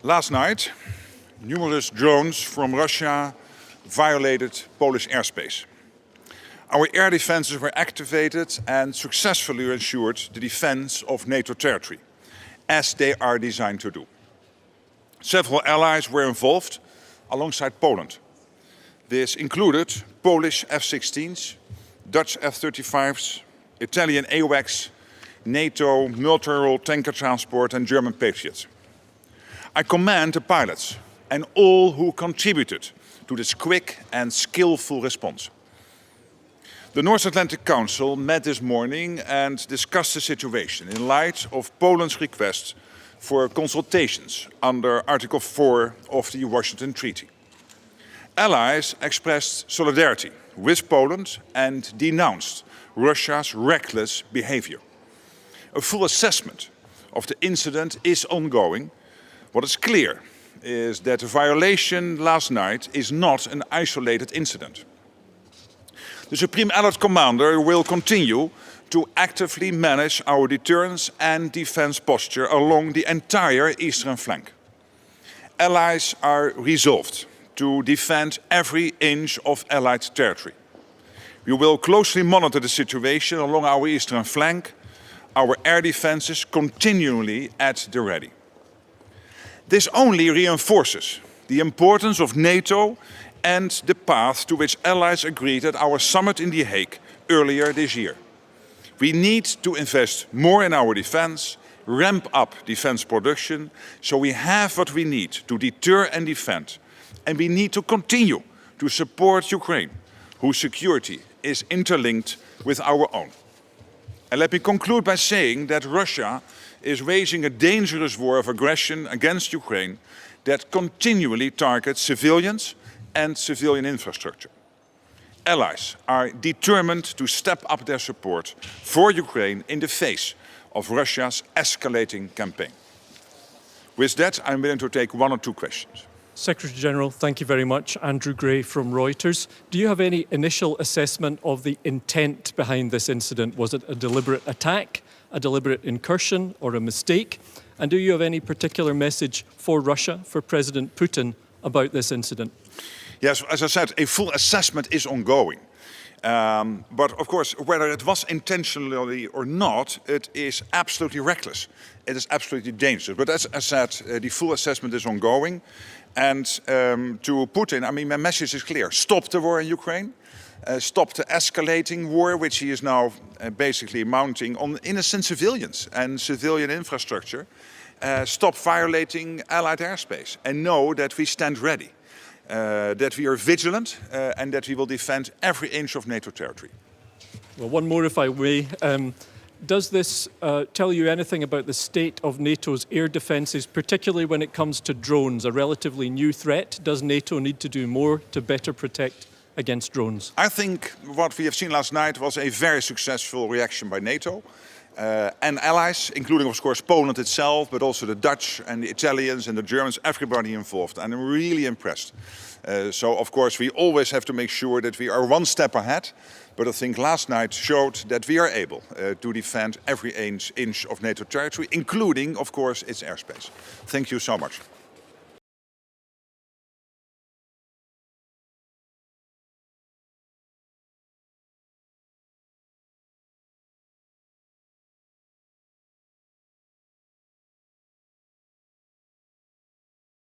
Last night, numerous drones from Russia violated Polish airspace. Our air defenses were activated and successfully ensured the defense of NATO territory, as they are designed to do. Several allies were involved alongside Poland. This included Polish F-16s, Dutch F-35s, Italian AWACS, NATO multi-role tanker transport and German Patriots. I commend the pilots and all who contributed to this quick and skillful response. The North Atlantic Council met this morning and discussed the situation in light of Poland's request for consultations under Article 4 of the Washington Treaty. Allies expressed solidarity with Poland and denounced Russia's reckless behavior. A full assessment of the incident is ongoing. What is clear is that the violation last night is not an isolated incident. The Supreme Allied Commander will continue to actively manage our deterrence and defense posture along the entire eastern flank. Allies are resolved to defend every inch of Allied territory. We will closely monitor the situation along our eastern flank, our air defenses continually at the ready. This only reinforces the importance of NATO and the path to which allies agreed at our summit in The Hague earlier this year. We need to invest more in our defense, ramp up defense production, so we have what we need to deter and defend. And we need to continue to support Ukraine, whose security is interlinked with our own. And let me conclude by saying that Russia is waging a dangerous war of aggression against Ukraine that continually targets civilians and civilian infrastructure. Allies are determined to step up their support for Ukraine in the face of Russia's escalating campaign. With that, I'm willing to take one or two questions. Secretary General, thank you very much. Andrew Gray from Reuters. Do you have any initial assessment of the intent behind this incident? Was it a deliberate attack, a deliberate incursion, or a mistake? And do you have any particular message for Russia, for President Putin, about this incident? Yes, as I said, a full assessment is ongoing. But of course, whether it was intentionally or not, it is absolutely reckless. It is absolutely dangerous. But as I said, the full assessment is ongoing. And to Putin, I mean, my message is clear. Stop the war in Ukraine. Stop the escalating war, which he is now basically mounting on innocent civilians and civilian infrastructure. Stop violating Allied airspace and know that we stand ready. That we are vigilant and that we will defend every inch of NATO territory. Well, one more if I may. Does this tell you anything about the state of NATO's air defences, particularly when it comes to drones, a relatively new threat? Does NATO need to do more to better protect against drones? I think what we have seen last night was a very successful reaction by NATO. And allies, including of course Poland itself, but also the Dutch and the Italians and the Germans, everybody involved. And I'm really impressed. So of course we always have to make sure that we are one step ahead. But I think last night showed that we are able to defend every inch of NATO territory, including of course its airspace. Thank you so much.